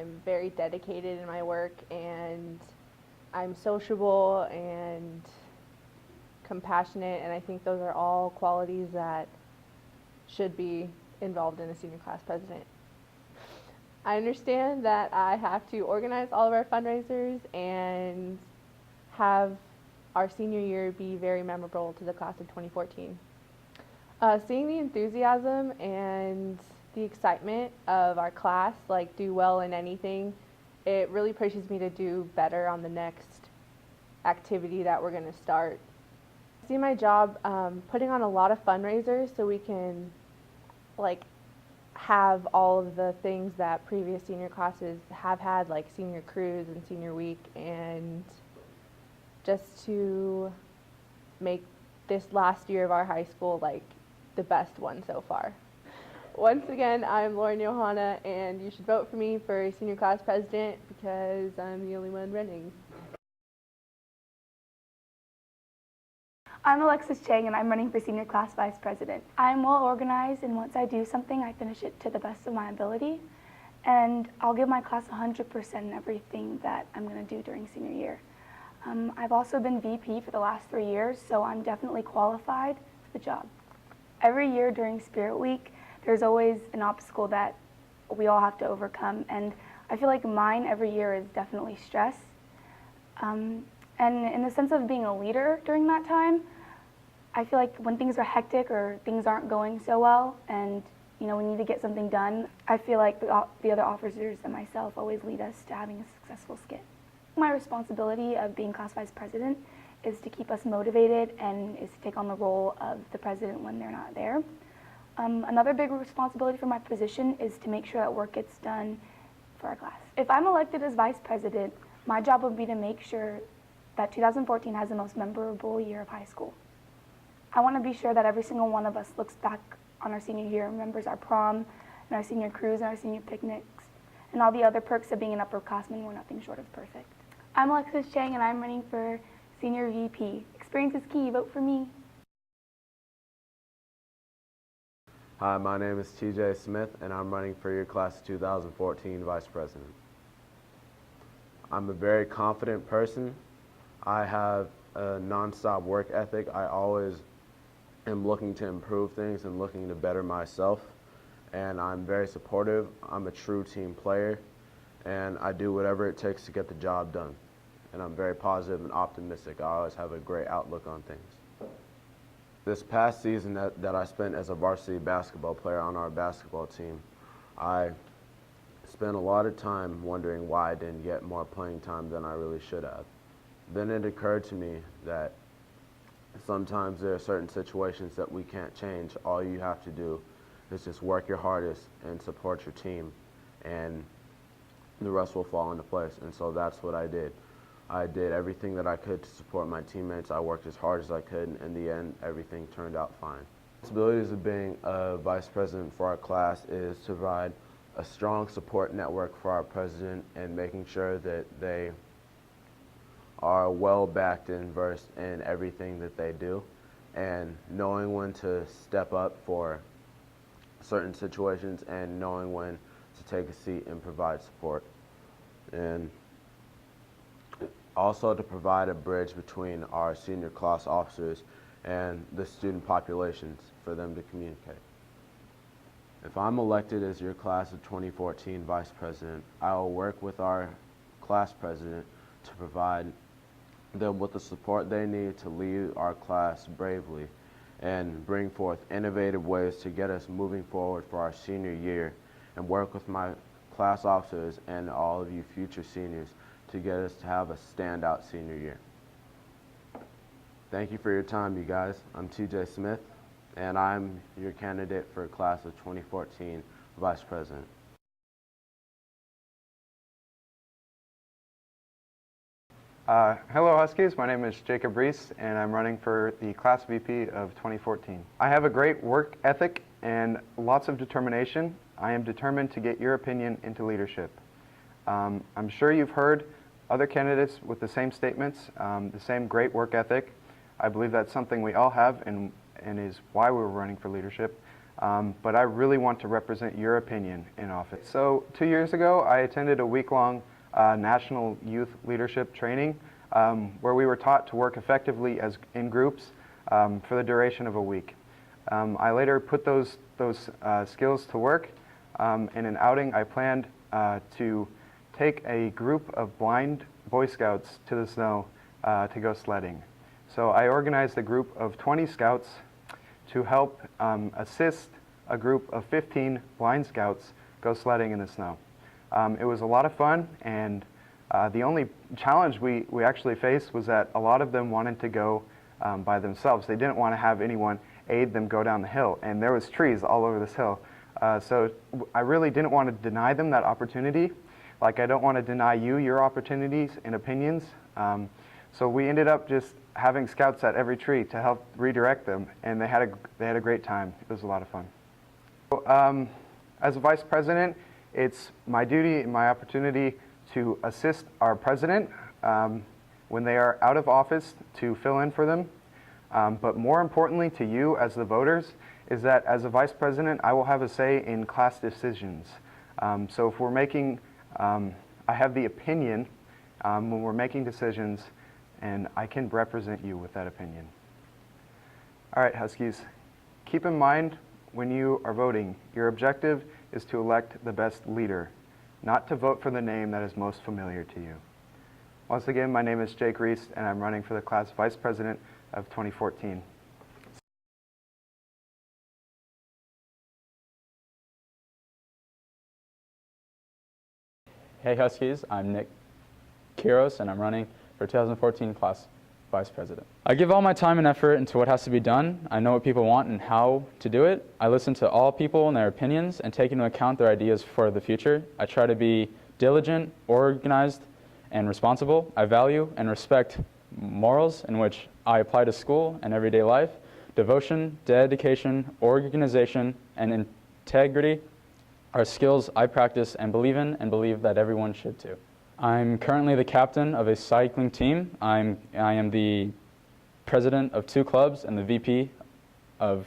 I'm very dedicated in my work, and I'm sociable and compassionate, and I think those are all qualities that should be involved in a senior class president. I understand that I have to organize all of our fundraisers and have our senior year be very memorable to the class of 2014. Seeing the enthusiasm and the excitement of our class do well in anything, it really pushes me to do better on the next activity that we're going to start. I see my job putting on a lot of fundraisers so we can have all of the things that previous senior classes have had, like senior cruise and senior week, and just to make this last year of our high school the best one so far. Once again, I'm Lauren Johanna, and you should vote for me for senior class president because I'm the only one running. I'm Alexis Chang, and I'm running for senior class vice president. I'm well organized, and once I do something, I finish it to the best of my ability, and I'll give my class 100% in everything that I'm going to do during senior year. I've also been VP for the last 3 years, so I'm definitely qualified for the job. Every year during Spirit Week, there's always an obstacle that we all have to overcome, and I feel like mine every year is definitely stress. And in the sense of being a leader during that time, I feel like when things are hectic or things aren't going so well and we need to get something done, I feel like the other officers and myself always lead us to having a successful skit. My responsibility of being class vice president is to keep us motivated and is to take on the role of the president when they're not there. Another big responsibility for my position is to make sure that work gets done for our class. If I'm elected as vice president, my job would be to make sure that 2014 has the most memorable year of high school. I want to be sure that every single one of us looks back on our senior year and remembers our prom and our senior cruise and our senior picnics and all the other perks of being an upperclassman. We're nothing short of perfect. I'm Alexis Chang, and I'm running for senior VP. Experience is key. Vote for me. Hi, my name is TJ Smith, and I'm running for your class of 2014 vice president. I'm a very confident person. I have a non-stop work ethic. I always am looking to improve things and looking to better myself. And I'm very supportive. I'm a true team player, and I do whatever it takes to get the job done. And I'm very positive and optimistic. I always have a great outlook on things. This past season that I spent as a varsity basketball player on our basketball team, I spent a lot of time wondering why I didn't get more playing time than I really should have. Then it occurred to me that sometimes there are certain situations that we can't change. All you have to do is just work your hardest and support your team, and the rest will fall into place. And so that's what I did. I did everything that I could to support my teammates. I worked as hard as I could, and in the end, everything turned out fine. The responsibilities of being a vice president for our class is to provide a strong support network for our president and making sure that they are well backed and versed in everything that they do, and knowing when to step up for certain situations and knowing when to take a seat and provide support. And also to provide a bridge between our senior class officers and the student populations for them to communicate. If I'm elected as your class of 2014 vice president, I will work with our class president to provide them with the support they need to lead our class bravely and bring forth innovative ways to get us moving forward for our senior year, and work with my class officers and all of you future seniors to get us to have a standout senior year. Thank you for your time, you guys. I'm TJ Smith, and I'm your candidate for class of 2014 vice president. Hello Huskies, my name is Jacob Reese, and I'm running for the class VP of 2014. I have a great work ethic and lots of determination. I am determined to get your opinion into leadership. I'm sure you've heard other candidates with the same statements, the same great work ethic. I believe that's something we all have and is why we're running for leadership. but I really want to represent your opinion in office. So 2 years ago, I attended a week-long national youth leadership training where we were taught to work effectively in groups for the duration of a week. I later put those skills to work. In an outing, I planned to take a group of blind Boy Scouts to the snow to go sledding. So I organized a group of 20 Scouts to help assist a group of 15 blind Scouts go sledding in the snow. It was a lot of fun, and the only challenge we actually faced was that a lot of them wanted to go by themselves. They didn't want to have anyone aid them go down the hill, and there was trees all over this hill. So I really didn't want to deny them that opportunity. Like, I don't want to deny you your opportunities and opinions. So we ended up just having scouts at every tree to help redirect them, and they had a great time. It was a lot of fun. So, as a vice president, it's my duty and my opportunity to assist our president when they are out of office, to fill in for them. But more importantly to you as the voters is that as a vice president, I will have a say in class decisions. So if we're making, I have the opinion when we're making decisions, and I can represent you with that opinion. All right, Huskies, keep in mind when you are voting, your objective is to elect the best leader, not to vote for the name that is most familiar to you. Once again, my name is Jake Reese, and I'm running for the class vice president of 2014. Hey Huskies, I'm Nick Kiros, and I'm running for 2014 class vice president. I give all my time and effort into what has to be done. I know what people want and how to do it. I listen to all people and their opinions and take into account their ideas for the future. I try to be diligent, organized, and responsible. I value and respect morals in which I apply to school and everyday life. Devotion, dedication, organization, and integrity are skills I practice and believe in, and believe that everyone should too. I'm currently the captain of a cycling team. I am the president of 2 clubs and the VP of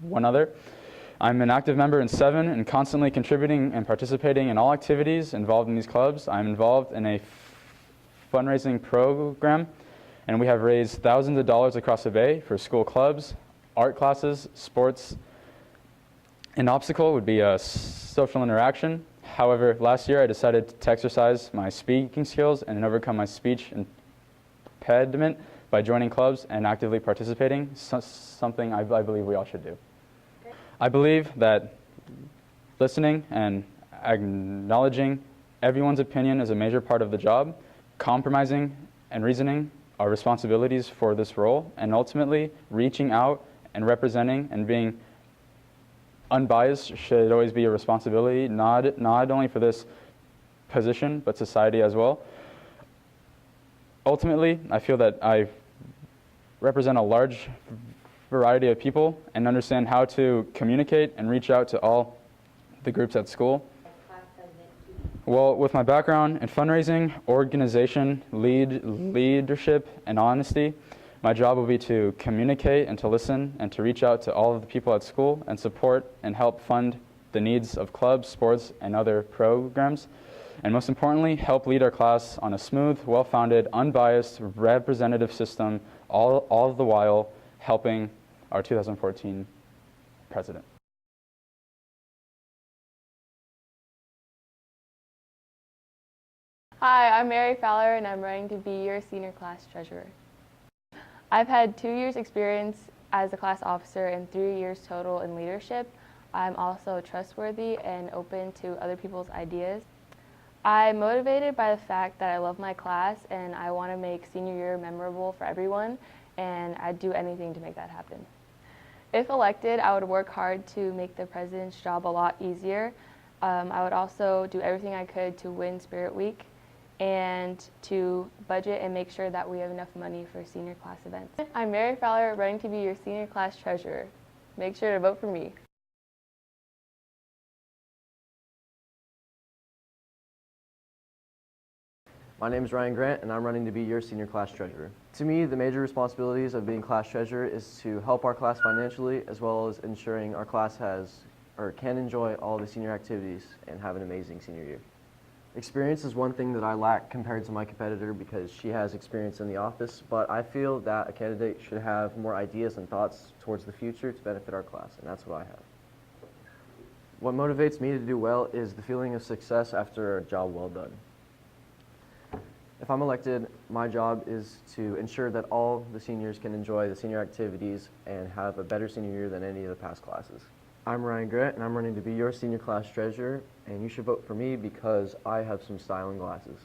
1 other. I'm an active member in 7 and constantly contributing and participating in all activities involved in these clubs. I'm involved in a fundraising program, and we have raised thousands of dollars across the Bay for school clubs, art classes, sports. An obstacle would be a social interaction. However, last year I decided to exercise my speaking skills and overcome my speech impediment by joining clubs and actively participating, something I believe we all should do. I believe that listening and acknowledging everyone's opinion is a major part of the job. Compromising and reasoning are responsibilities for this role, and ultimately reaching out and representing and being unbiased should always be a responsibility, not only for this position, but society as well. Ultimately, I feel that I represent a large variety of people and understand how to communicate and reach out to all the groups at school. Well, with my background in fundraising, organization, leadership, and honesty, my job will be to communicate and to listen and to reach out to all of the people at school and support and help fund the needs of clubs, sports, and other programs. And most importantly, help lead our class on a smooth, well-founded, unbiased, representative system, all the while helping our 2014 president. Hi, I'm Mary Fowler, and I'm running to be your senior class treasurer. I've had 2 years experience as a class officer and 3 years total in leadership. I'm also trustworthy and open to other people's ideas. I'm motivated by the fact that I love my class and I want to make senior year memorable for everyone, and I'd do anything to make that happen. If elected, I would work hard to make the president's job a lot easier. I would also do everything I could to win Spirit Week and to budget and make sure that we have enough money for senior class events. I'm Mary Fowler, running to be your senior class treasurer. Make sure to vote for me. My name is Ryan Grant, and I'm running to be your senior class treasurer. To me, the major responsibilities of being class treasurer is to help our class financially, as well as ensuring our class has or can enjoy all the senior activities and have an amazing senior year. Experience is one thing that I lack compared to my competitor because she has experience in the office, but I feel that a candidate should have more ideas and thoughts towards the future to benefit our class, and that's what I have. What motivates me to do well is the feeling of success after a job well done. If I'm elected, my job is to ensure that all the seniors can enjoy the senior activities and have a better senior year than any of the past classes. I'm Ryan Grant, and I'm running to be your senior class treasurer, and you should vote for me because I have some style and glasses.